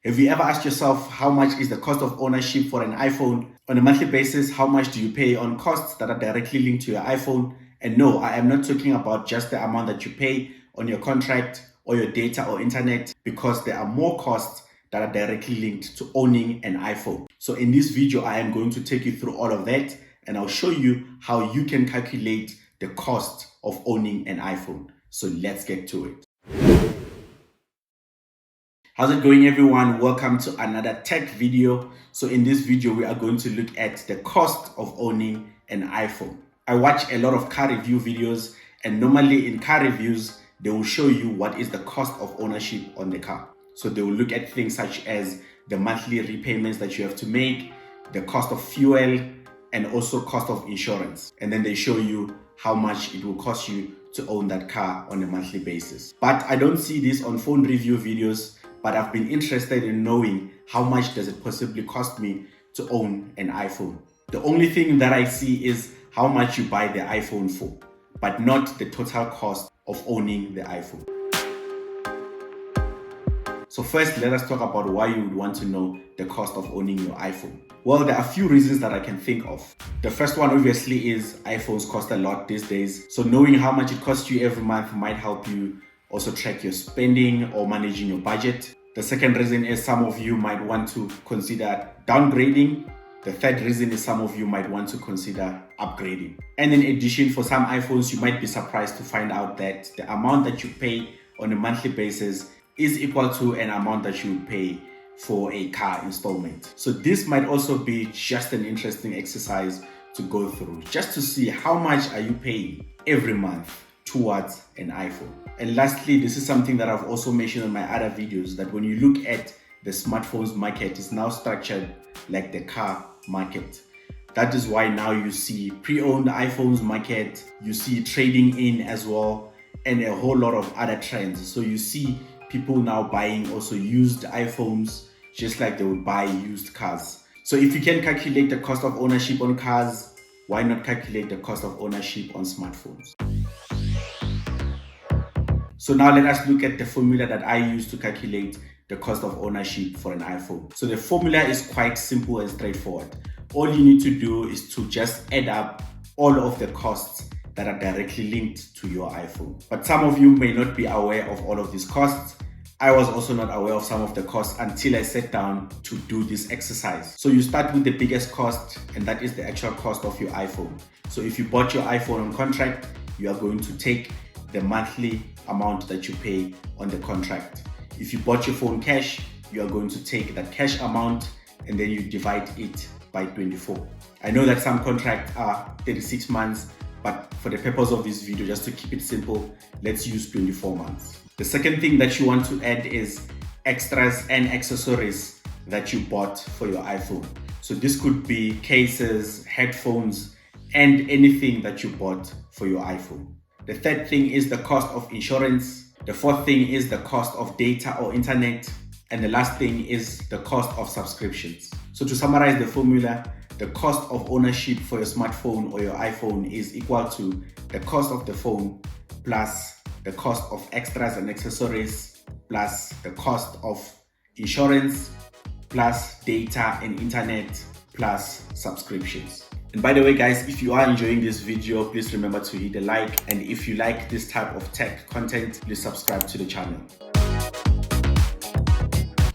Have you ever asked yourself how much is the cost of ownership for an iPhone? On a monthly basis, how much do you pay on costs that are directly linked to your iPhone? And no, I am not talking about just the amount that you pay on your contract or your data or internet, because there are more costs that are directly linked to owning an iPhone. So in this video, I am going to take you through all of that, and I'll show you how you can calculate the cost of owning an iPhone. So let's get to it. How's it going, everyone? Welcome to another tech video. So in this video, we are going to look at the cost of owning an iPhone. I watch a lot of car review videos, and normally in car reviews, they will show you what is the cost of ownership on the car. So they will look at things such as the monthly repayments that you have to make, the cost of fuel, and also cost of insurance. And then they show you how much it will cost you to own that car on a monthly basis. But I don't see this on phone review videos, but I've been interested in knowing how much does it possibly cost me to own an iPhone. The only thing that I see is how much you buy the iPhone for, but not the total cost of owning the iPhone. So first, let us talk about why you would want to know the cost of owning your iPhone. Well, there are a few reasons that I can think of. The first one obviously is iPhones cost a lot these days. So knowing how much it costs you every month might help you also track your spending or managing your budget. The second reason is some of you might want to consider downgrading. The third reason is some of you might want to consider upgrading. And in addition, for some iPhones, you might be surprised to find out that the amount that you pay on a monthly basis is equal to an amount that you would pay for a car installment. So this might also be just an interesting exercise to go through, just to see how much are you paying every month towards an iPhone. And lastly, this is something that I've also mentioned in my other videos, that when you look at the smartphones market, it's now structured like the car market. That is why now you see pre-owned iPhones market, you see trading in as well, and a whole lot of other trends. So you see people now buying also used iPhones, just like they would buy used cars. So if you can calculate the cost of ownership on cars, why not calculate the cost of ownership on smartphones? So now let us look at the formula that I use to calculate the cost of ownership for an iPhone. So the formula is quite simple and straightforward. All you need to do is to just add up all of the costs that are directly linked to your iPhone. But some of you may not be aware of all of these costs. I was also not aware of some of the costs until I sat down to do this exercise. So you start with the biggest cost, and that is the actual cost of your iPhone. So if you bought your iPhone on contract, you are going to take the monthly amount that you pay on the contract. If you bought your phone cash, you are going to take that cash amount and then you divide it by 24. I know that some contracts are 36 months, but for the purpose of this video, just to keep it simple, let's use 24 months. The second thing that you want to add is extras and accessories that you bought for your iPhone. So this could be cases, headphones, and anything that you bought for your iPhone. The third thing is the cost of insurance. The fourth thing is the cost of data or internet. And the last thing is the cost of subscriptions. So to summarize the formula, the cost of ownership for your smartphone or your iPhone is equal to the cost of the phone plus the cost of extras and accessories plus the cost of insurance plus data and internet plus subscriptions. And by the way, guys, if you are enjoying this video, please remember to hit a like. And if you like this type of tech content, please subscribe to the channel.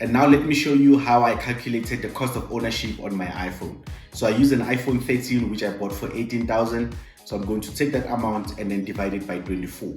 And now let me show you how I calculated the cost of ownership on my iPhone. So I use an iPhone 13, which I bought for 18,000. So I'm going to take that amount and then divide it by 24.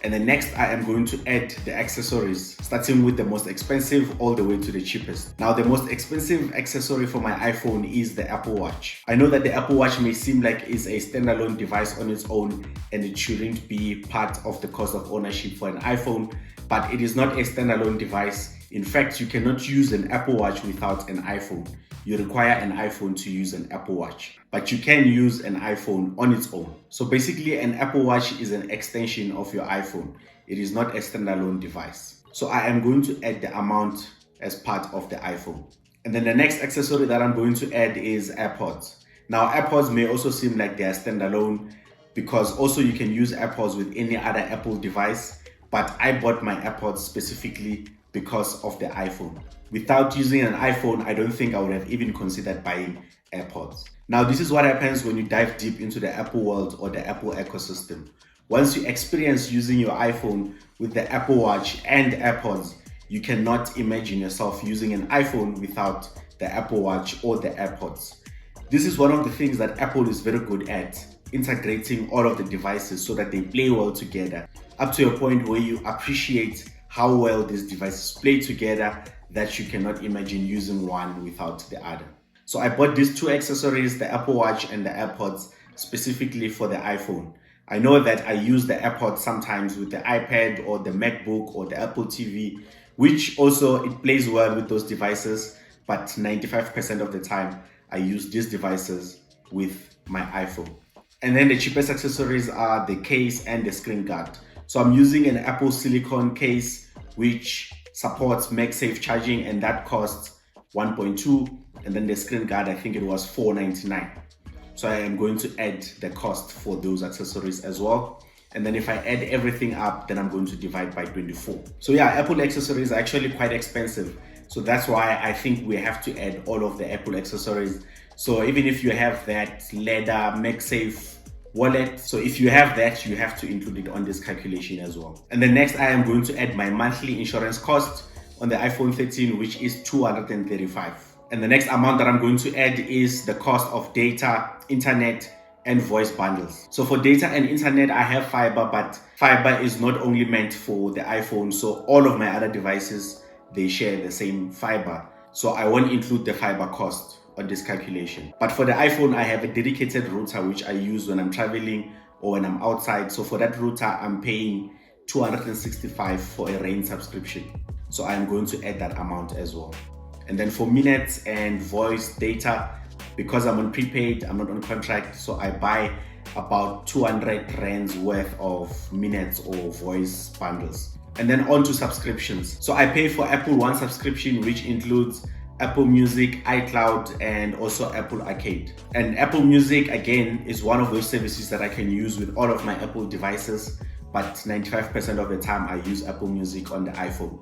And then next, I am going to add the accessories, starting with the most expensive all the way to the cheapest. Now, the most expensive accessory for my iPhone is the Apple Watch. I know that the Apple Watch may seem like it's a standalone device on its own and it shouldn't be part of the cost of ownership for an iPhone, but it is not a standalone device. In fact, you cannot use an Apple Watch without an iPhone. You require an iPhone to use an Apple Watch, but you can use an iPhone on its own. So basically, an Apple Watch is an extension of your iPhone. It is not a standalone device. So I am going to add the amount as part of the iPhone. And then the next accessory that I'm going to add is AirPods. Now, AirPods may also seem like they are standalone because also you can use AirPods with any other Apple device, but I bought my AirPods specifically because of the iPhone. Without using an iPhone, I don't think I would have even considered buying AirPods. Now, this is what happens when you dive deep into the Apple world or the Apple ecosystem. Once you experience using your iPhone with the Apple Watch and AirPods, you cannot imagine yourself using an iPhone without the Apple Watch or the AirPods. This is one of the things that Apple is very good at, integrating all of the devices so that they play well together, up to a point where you appreciate how well these devices play together that you cannot imagine using one without the other. So I bought these two accessories, the Apple Watch and the AirPods, specifically for the iPhone. I know that I use the AirPods sometimes with the iPad or the MacBook or the Apple TV, which also it plays well with those devices, but 95% of the time I use these devices with my iPhone. And then the cheapest accessories are the case and the screen guard. So I'm using an Apple silicone case which supports MagSafe charging, and that costs 1.2, and then the screen guard, I think it was $4.99. So I am going to add the cost for those accessories as well. And then if I add everything up, then I'm going to divide by 24. So yeah, Apple accessories are actually quite expensive. So that's why I think we have to add all of the Apple accessories. So even if you have that leather MagSafe wallet, so if you have that, you have to include it on this calculation as well. And then next, I am going to add my monthly insurance cost on the iPhone 13, which is $235. And the next amount that I'm going to add is the cost of data, internet, and voice bundles. So for data and internet, I have fiber, but fiber is not only meant for the iPhone. So all of my other devices, they share the same fiber. So I won't include the fiber cost on this calculation. But for the iPhone, I have a dedicated router which I use when I'm traveling or when I'm outside. So for that router, I'm paying $265 for a rain subscription. So I'm going to add that amount as well. And then for minutes and voice data, because I'm on prepaid, I'm not on contract, so I buy about 200 rands worth of minutes or voice bundles. And then on to subscriptions. So I pay for Apple One subscription, which includes Apple Music, iCloud, and also Apple Arcade. And Apple Music, again, is one of those services that I can use with all of my Apple devices, but 95% of the time I use Apple Music on the iPhone.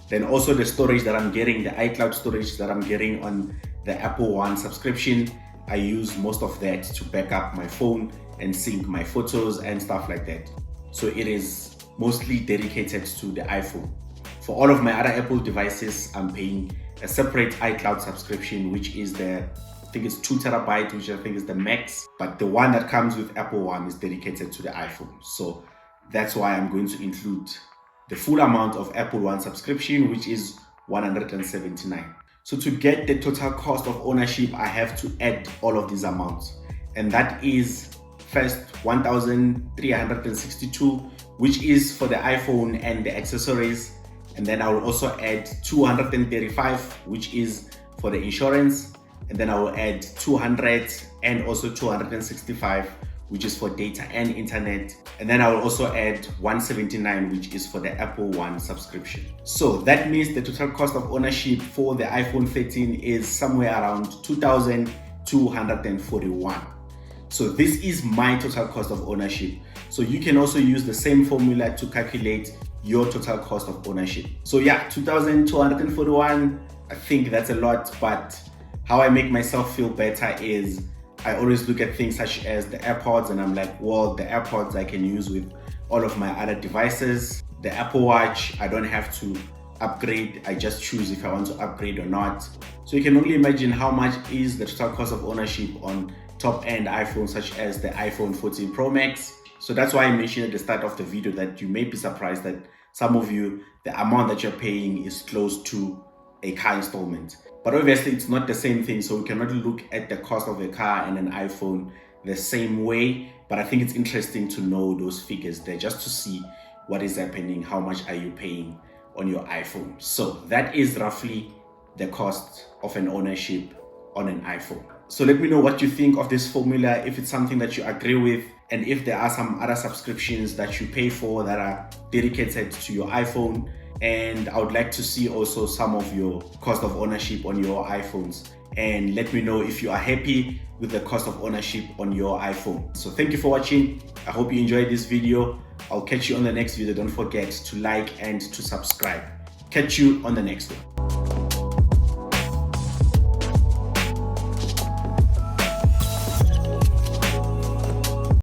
Then also the storage that I'm getting, the iCloud storage that I'm getting on the Apple One subscription, I use most of that to back up my phone and sync my photos and stuff like that. So it is mostly dedicated to the iPhone. For all of my other Apple devices, I'm paying a separate iCloud subscription, which is I think it's 2 terabyte, which I think is the max, but the one that comes with Apple One is dedicated to the iPhone. So that's why I'm going to include the full amount of Apple One subscription, which is $179. So to get the total cost of ownership, I have to add all of these amounts. And that is first $1,362, which is for the iPhone and the accessories. And then I will also add $235, which is for the insurance. And then I will add 200 and also 265, which is for data and internet. And then I will also add 179, which is for the Apple One subscription. So that means the total cost of ownership for the iPhone 13 is somewhere around 2,241. So this is my total cost of ownership. So you can also use the same formula to calculate your total cost of ownership. So yeah, 2,241, I think that's a lot, but how I make myself feel better is I always look at things such as the AirPods, and I'm like, well, the AirPods I can use with all of my other devices. The Apple Watch, I don't have to upgrade. I just choose if I want to upgrade or not. So you can only imagine how much is the total cost of ownership on top-end iPhones such as the iPhone 14 Pro Max. So that's why I mentioned at the start of the video that you may be surprised that some of you, the amount that you're paying is close to a car installment. But obviously it's not the same thing, so we cannot look at the cost of a car and an iPhone the same way. But I think it's interesting to know those figures there just to see what is happening, how much are you paying on your iPhone. So that is roughly the cost of an ownership on an iPhone. So let me know what you think of this formula, if it's something that you agree with, and if there are some other subscriptions that you pay for that are dedicated to your iPhone. And I would like to see also some of your cost of ownership on your iPhones, and let me know if you are happy with the cost of ownership on your iPhone. So thank you for watching. I hope you enjoyed this video. I'll catch you on the next video. Don't forget to like and to subscribe. Catch you on the next one.